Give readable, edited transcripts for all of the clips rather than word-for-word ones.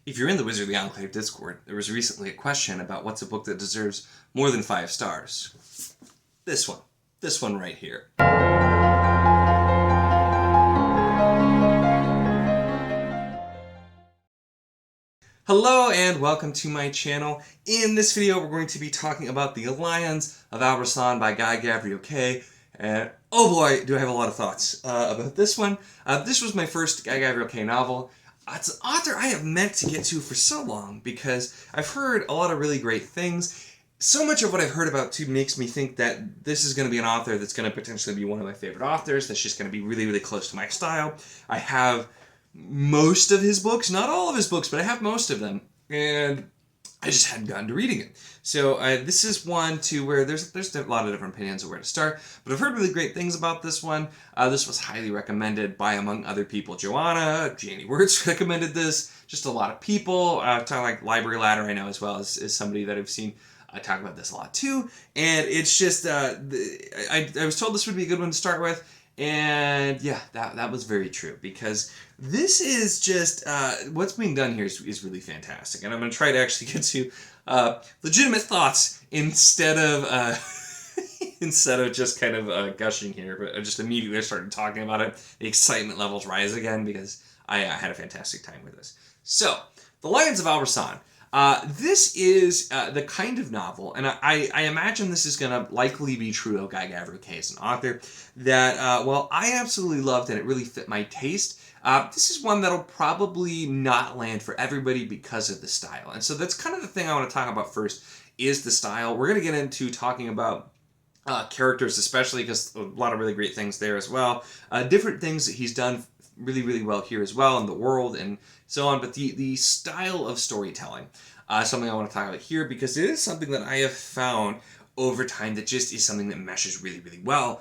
If you're in the Wizardly Enclave Discord, there was recently a question about what's a book that deserves more than 5 stars. This one. This one right here. Hello and welcome to my channel. In this video we're going to be talking about The Lions of Rassan by Gavriel. And oh boy, do I have a lot of thoughts about this one. This was my first Gavriel novel. It's an author I have meant to get to for so long because I've heard a lot of really great things. So much of what I've heard about too makes me think that this is going to be an author that's going to potentially be one of my favorite authors, that's just going to be really, really close to my style. I have most of his books, not all of his books, but I have most of them, and I just hadn't gotten to reading it. So this is one to where there's a lot of different opinions of where to start, but I've heard really great things about this one. This was highly recommended by, among other people, Joanna, Janie Wirtz recommended this, just a lot of people, talking like Library Ladder I know as well as somebody that I've seen talk about this a lot too, and it's just, I was told this would be a good one to start with, and yeah, that was very true, because this is just, what's being done here is really fantastic, and I'm going to try to actually get to legitimate thoughts instead of just kind of gushing here, but I just immediately started talking about it. The excitement levels rise again because I had a fantastic time with this. So, The Lions of Rassan. This is the kind of novel, and I imagine this is going to likely be true of Gavriel as an author, that, well, I absolutely loved and it really fit my taste. This is one that'll probably not land for everybody because of the style. And so that's kind of the thing I want to talk about first, is the style. We're going to get into talking about characters, especially, because a lot of really great things there as well. Different things that he's done really, really well here as well in the world and so on. But the style of storytelling, something I want to talk about here, because it is something that I have found over time that just is something that meshes really, really well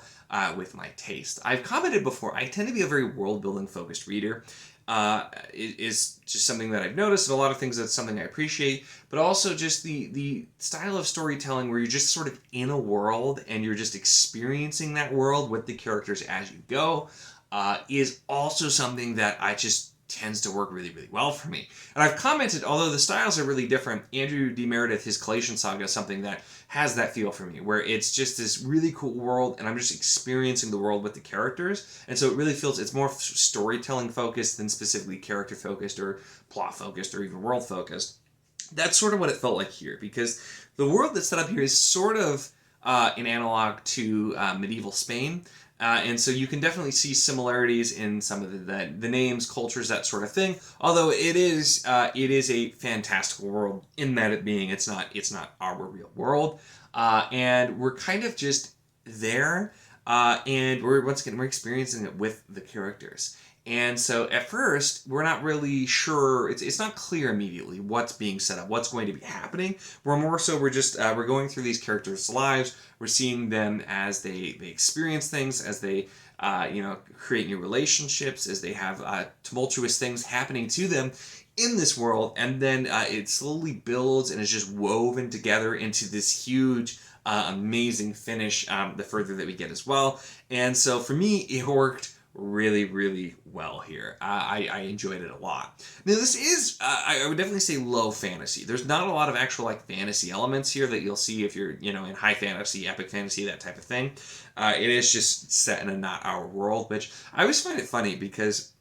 with my taste. I've commented before, I tend to be a very world-building focused reader. It is just something that I've noticed, and a lot of things that's something I appreciate, but also just the style of storytelling where you're just sort of in a world and you're just experiencing that world with the characters as you go, is also something that I just tends to work really, really well for me. And I've commented, although the styles are really different, Andrew D. Meredith, his Collation Saga, is something that has that feel for me, where it's just this really cool world and I'm just experiencing the world with the characters. And so it really feels, it's more storytelling focused than specifically character focused or plot focused or even world focused. That's sort of what it felt like here, because the world that's set up here is sort of an analog to medieval Spain. And so you can definitely see similarities in some of the names, cultures, that sort of thing. Although it is a fantastical world in that it's not our real world, and we're kind of just there, and we're experiencing it with the characters. And so at first, we're not really sure, it's not clear immediately what's being set up, what's going to be happening. We're going through these characters' lives, we're seeing them as they experience things, as they create new relationships, as they have tumultuous things happening to them in this world, and then it slowly builds and is just woven together into this huge, amazing finish the further that we get as well. And so for me, it worked really, really well here. I enjoyed it a lot. Now this is, I would definitely say, low fantasy. There's not a lot of actual fantasy elements here that you'll see if you're, in high fantasy, epic fantasy, that type of thing. It is just set in a not our world, which I always find it funny because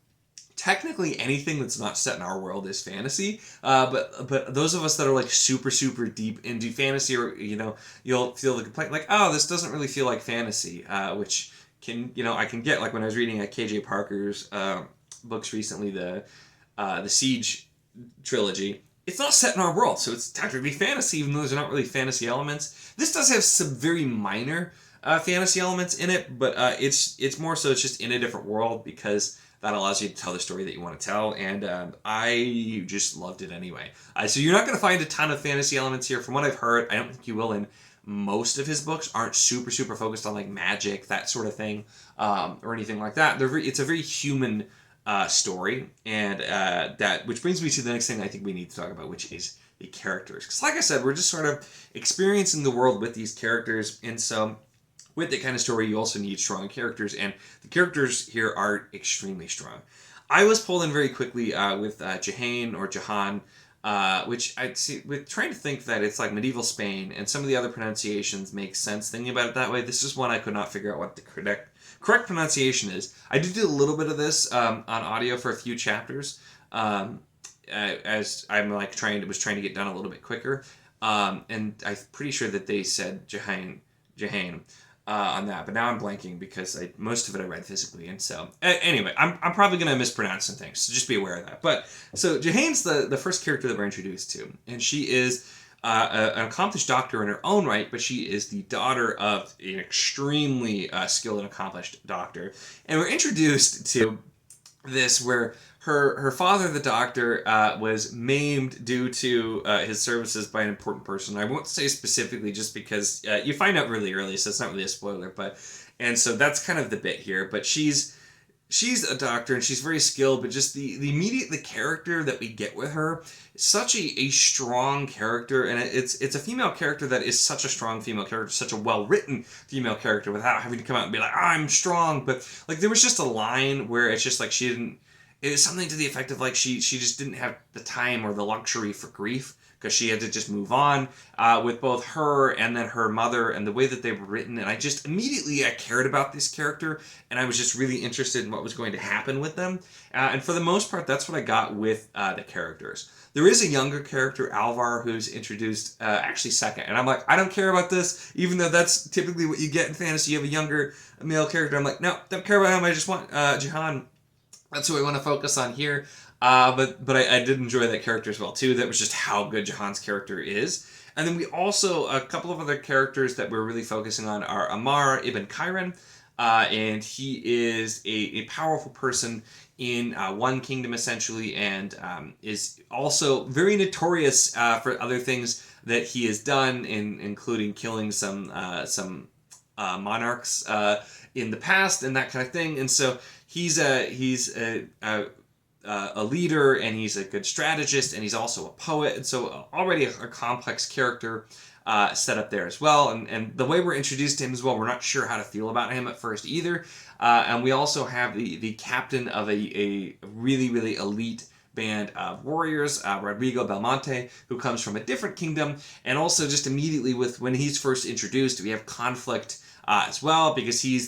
technically anything that's not set in our world is fantasy, but those of us that are super, super deep into fantasy, or you'll feel the complaint oh, this doesn't really feel like fantasy, which I can get, when I was reading KJ Parker's books recently, the Siege trilogy. It's not set in our world, so it's technically fantasy, even though there's not really fantasy elements. This does have some very minor fantasy elements in it, but it's more so it's just in a different world, because that allows you to tell the story that you want to tell, and I just loved it anyway. So you're not going to find a ton of fantasy elements here. From what I've heard, I don't think you will in most of his books. Aren't super, super focused on magic, that sort of thing, or anything like that. It's a very human story, and which brings me to the next thing I think we need to talk about, which is the characters. Because like I said, we're just sort of experiencing the world with these characters, and so with that kind of story, you also need strong characters, and the characters here are extremely strong. I was pulled in very quickly with Jahan or Jahan, which I'd see with trying to think that it's like medieval Spain, and some of the other pronunciations make sense thinking about it that way. This is one I could not figure out what the correct pronunciation is. I did do a little bit of this on audio for a few chapters, as I'm like trying to get done a little bit quicker, and I'm pretty sure that they said Jahan. On that, but now I'm blanking because most of it I read physically, and so anyway, I'm probably gonna mispronounce some things, so just be aware of that. But so Jahan's the first character that we're introduced to, and she is an accomplished doctor in her own right, but she is the daughter of an extremely skilled and accomplished doctor, and we're introduced to this where her father, the doctor, was maimed due to his services by an important person. I won't say specifically just because you find out really early, so it's not really a spoiler. And so that's kind of the bit here. But she's a doctor and she's very skilled, but just the character that we get with her is such a strong character, and it's a female character that is such a strong female character, such a well-written female character without having to come out and be like, I'm strong. But like there was just a line where it's just like she didn't. It was something to the effect of like she just didn't have the time or the luxury for grief because she had to just move on with both her and then her mother and the way that they were written. And I just immediately I cared about this character and I was just really interested in what was going to happen with them. And for the most part, that's what I got with the characters. There is a younger character, Alvar, who's introduced actually second. And I'm like, I don't care about this, even though that's typically what you get in fantasy. You have a younger male character. I'm like, no, don't care about him. I just want Jahan. That's who I want to focus on here. But I did enjoy that character as well, too. That was just how good Jahan's character is. And then we also, a couple of other characters that we're really focusing on are Amar ibn Khairan. And he is a powerful person in one kingdom, essentially, and is also very notorious for other things that he has done, including killing some monarchs in the past and that kind of thing. And so he's a leader, and he's a good strategist, and he's also a poet, and so already a complex character set up there as well. And the way we're introduced to him as well, we're not sure how to feel about him at first either. And we also have the captain of a really, really elite band of warriors, Rodrigo Belmonte, who comes from a different kingdom, and also just immediately when he's first introduced, we have conflict as well, because he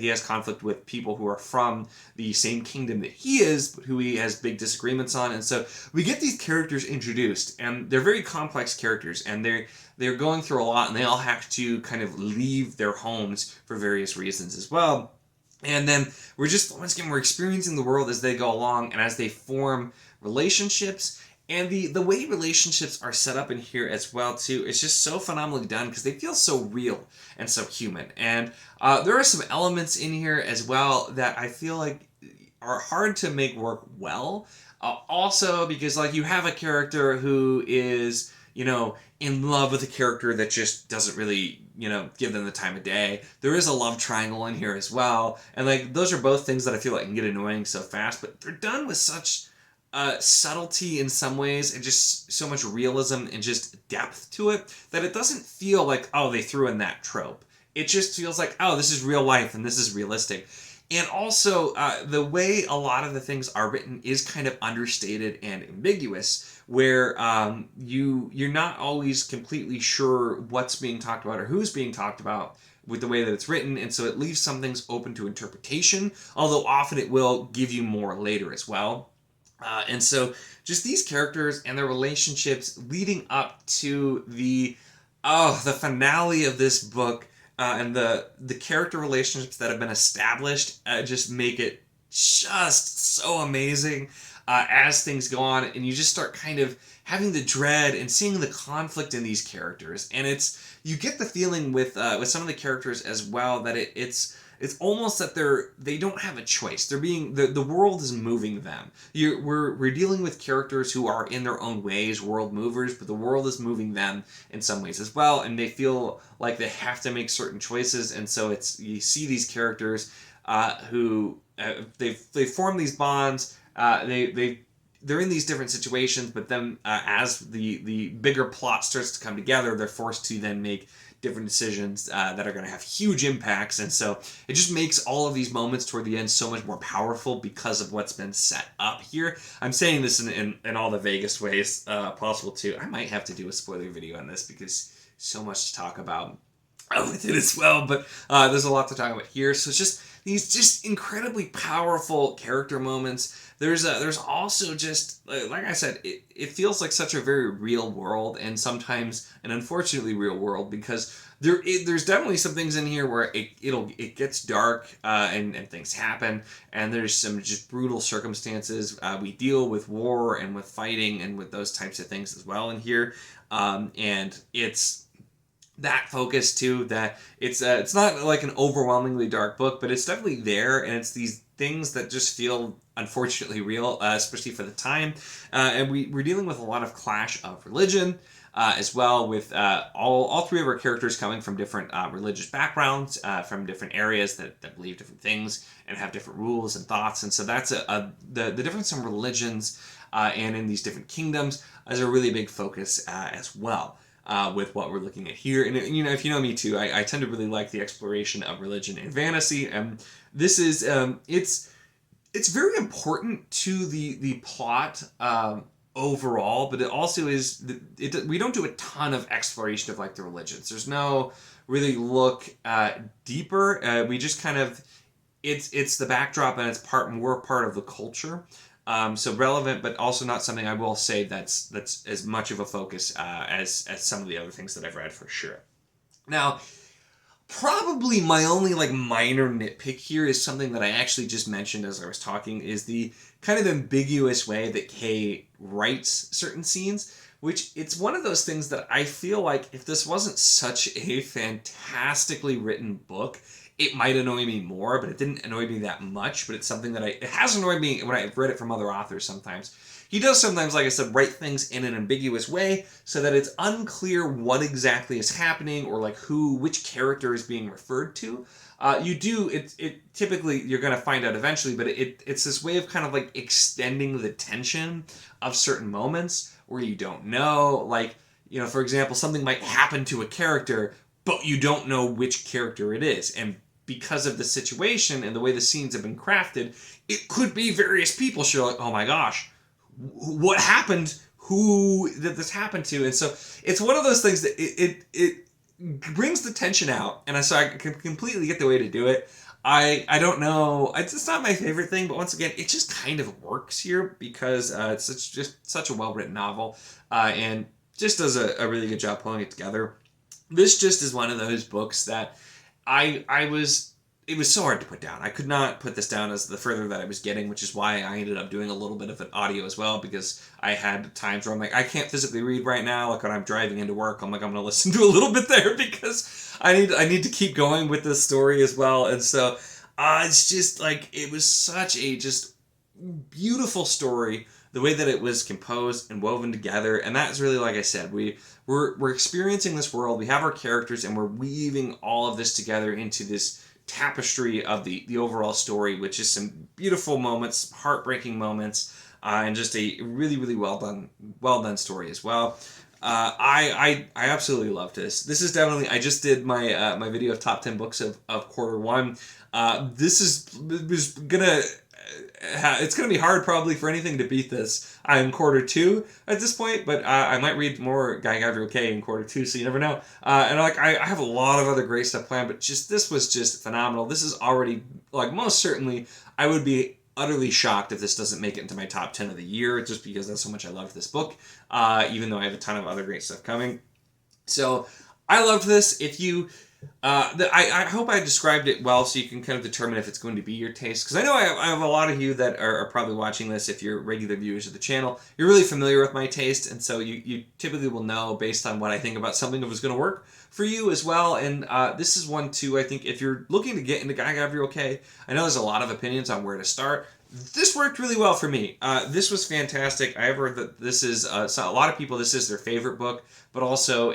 has conflict with people who are from the same kingdom that he is, but who he has big disagreements on. And so we get these characters introduced, and they're very complex characters, and they're going through a lot, and they all have to kind of leave their homes for various reasons as well. And then once again, we're experiencing the world as they go along and as they form relationships. And the way relationships are set up in here as well, too, it's just so phenomenally done because they feel so real and so human. And there are some elements in here as well that I feel like are hard to make work well. Also, because like you have a character who is, in love with a character that just doesn't really, give them the time of day. There is a love triangle in here as well. And like those are both things that I feel like can get annoying so fast, but they're done with such subtlety in some ways and just so much realism and just depth to it that it doesn't feel like, oh, they threw in that trope. It just feels like, oh, this is real life and this is realistic. And also, the way a lot of the things are written is kind of understated and ambiguous, where you're not always completely sure what's being talked about or who's being talked about with the way that it's written, and so it leaves some things open to interpretation, although often it will give you more later as well. And so just these characters and their relationships leading up to the finale of this book, and the character relationships that have been established just make it just so amazing as things go on, and you just start kind of having the dread and seeing the conflict in these characters. And you get the feeling with some of the characters as well that it's almost that they don't have a choice. They're being the world is moving them. We're dealing with characters who are in their own ways world movers, but the world is moving them in some ways as well, and they feel like they have to make certain choices. And so you see these characters who they form these bonds. They're in these different situations, but then as the bigger plot starts to come together, they're forced to then make different decisions that are going to have huge impacts. And so it just makes all of these moments toward the end so much more powerful because of what's been set up here. I'm saying this in all the vaguest ways possible too. I might have to do a spoiler video on this because so much to talk about with it as well, but there's a lot to talk about here. So it's just these just incredibly powerful character moments. There's also just, like I said, it feels like such a very real world, and sometimes an unfortunately real world, because there's definitely some things in here where it gets dark and things happen, and there's some just brutal circumstances. We deal with war and with fighting and with those types of things as well in here, and it's that focus too, that it's not like an overwhelmingly dark book, but it's definitely there, and it's these things that just feel unfortunately real, especially for the time. And we're dealing with a lot of clash of religion as well, with all three of our characters coming from different religious backgrounds, from different areas that believe different things and have different rules and thoughts. And so that's the difference in religions and in these different kingdoms is a really big focus as well. With what we're looking at here. And, you know, if you know me too, I tend to really like the exploration of religion and fantasy. And this is, it's very important to the plot overall, but it also is, we don't do a ton of exploration of like the religions. There's no really look deeper. We just kind of, it's the backdrop, and it's more part of the culture. So relevant, but also not something I will say that's as much of a focus as some of the other things that I've read for sure. Now, probably my only like minor nitpick here is something that I actually just mentioned as I was talking, is the kind of ambiguous way that Kay writes certain scenes, which it's one of those things that I feel like if this wasn't such a fantastically written book, it might annoy me more, but it didn't annoy me that much. But it's something that it has annoyed me when I've read it from other authors sometimes. He does sometimes, like I said, write things in an ambiguous way so that it's unclear what exactly is happening, or like which character is being referred to. It typically you're going to find out eventually, but it's this way of kind of like extending the tension of certain moments where you don't know, like, you know, for example, something might happen to a character, but you don't know which character it is. And because of the situation and the way the scenes have been crafted, it could be various people. So you're like, oh my gosh, what happened? Who did this happen to? And so it's one of those things that it brings the tension out. And so I can completely get the way to do it. I don't know. It's not my favorite thing, but once again, it just kind of works here because it's just such a well-written novel and just does a really good job pulling it together. This just is one of those books that it was so hard to put down. I could not put this down as the further that I was getting, which is why I ended up doing a little bit of an audio as well, because I had times where I'm like, I can't physically read right now. Like when I'm driving into work, I'm like, I'm going to listen to a little bit there because I need to keep going with this story as well. And so it's just like, it was such a just beautiful story, the way that it was composed and woven together. And that's really, like I said, we're experiencing this world, we have our characters, and we're weaving all of this together into this tapestry of the overall story, which is some beautiful moments, heartbreaking moments, and just a really, really well done story as well. I absolutely loved this. This is definitely, I just did my my video of top 10 books of quarter one. It's gonna be hard probably for anything to beat this. I'm quarter two at this point, but I might read more Gavriel Kay in quarter two, so you never know. And like I have a lot of other great stuff planned, but this was just phenomenal. This is already, like, most certainly I would be utterly shocked if this doesn't make it into my top 10 of the year, just because that's so much I loved this book, even though I have a ton of other great stuff coming. So I loved this. If you I hope I described it well so you can kind of determine if it's going to be your taste. Because I know I have a lot of you that are probably watching this, if you're regular viewers of the channel. You're really familiar with my taste, and so you typically will know based on what I think about something if it's going to work for you as well. And this is one too, I think, if you're looking to get into Gavriel Kay, I know there's a lot of opinions on where to start. This worked really well for me. This was fantastic. I have heard that this is, so a lot of people, this is their favorite book, but also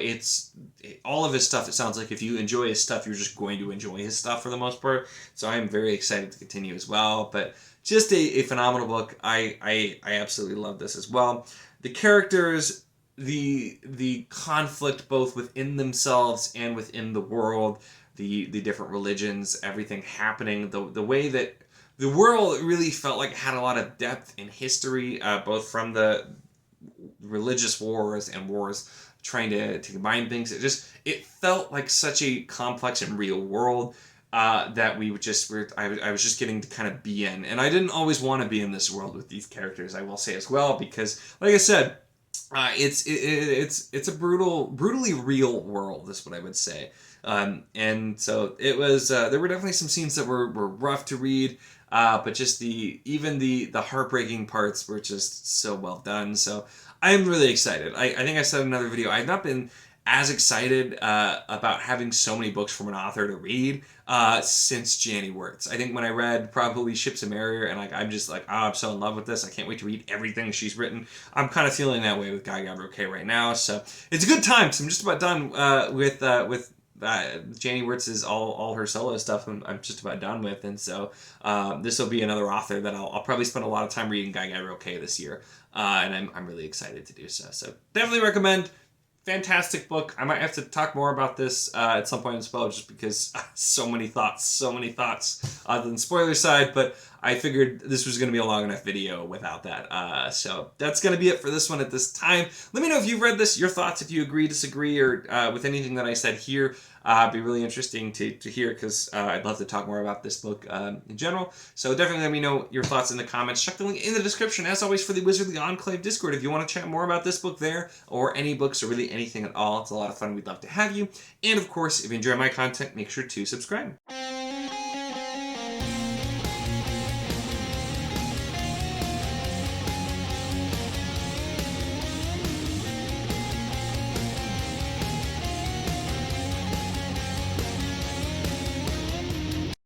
all of his stuff, it sounds like if you enjoy his stuff, you're just going to enjoy his stuff for the most part. So I'm very excited to continue as well. But just a phenomenal book. I absolutely love this as well. The characters, the conflict both within themselves and within the world, the different religions, everything happening, the way that the world really felt like it had a lot of depth in history, both from the religious wars and wars trying to combine things. It felt like such a complex and real world that I was just getting to kind of be in, and I didn't always want to be in this world with these characters, I will say as well, because like I said, it's a brutally real world, is what I would say. And so it was. There were definitely some scenes that were rough to read, but just even the heartbreaking parts were just so well done. So I'm really excited. I think I said in another video, I've not been as excited about having so many books from an author to read since Janie Wirtz. I think when I read probably Ships of Merrier, and I'm just like, oh, I'm so in love with this. I can't wait to read everything she's written. I'm kind of feeling that way with Gavriel right now. So it's a good time, because I'm just about done with Janie Wirtz's all her solo stuff. I'm just about done with, and so this will be another author that I'll probably spend a lot of time reading Gavriel this year, and I'm really excited to do so. So definitely recommend. Fantastic book. I might have to talk more about this at some point as well, just because so many thoughts other than spoiler side, but I figured this was going to be a long enough video without that. So that's going to be it for this one at this time. Let me know if you've read this, your thoughts, if you agree, disagree, or with anything that I said here. It'd be really interesting to hear, because I'd love to talk more about this book in general. So definitely let me know your thoughts in the comments. Check the link in the description, as always, for the Wizardly Enclave Discord if you want to chat more about this book there, or any books, or really anything at all. It's a lot of fun. We'd love to have you. And of course, if you enjoy my content, make sure to subscribe.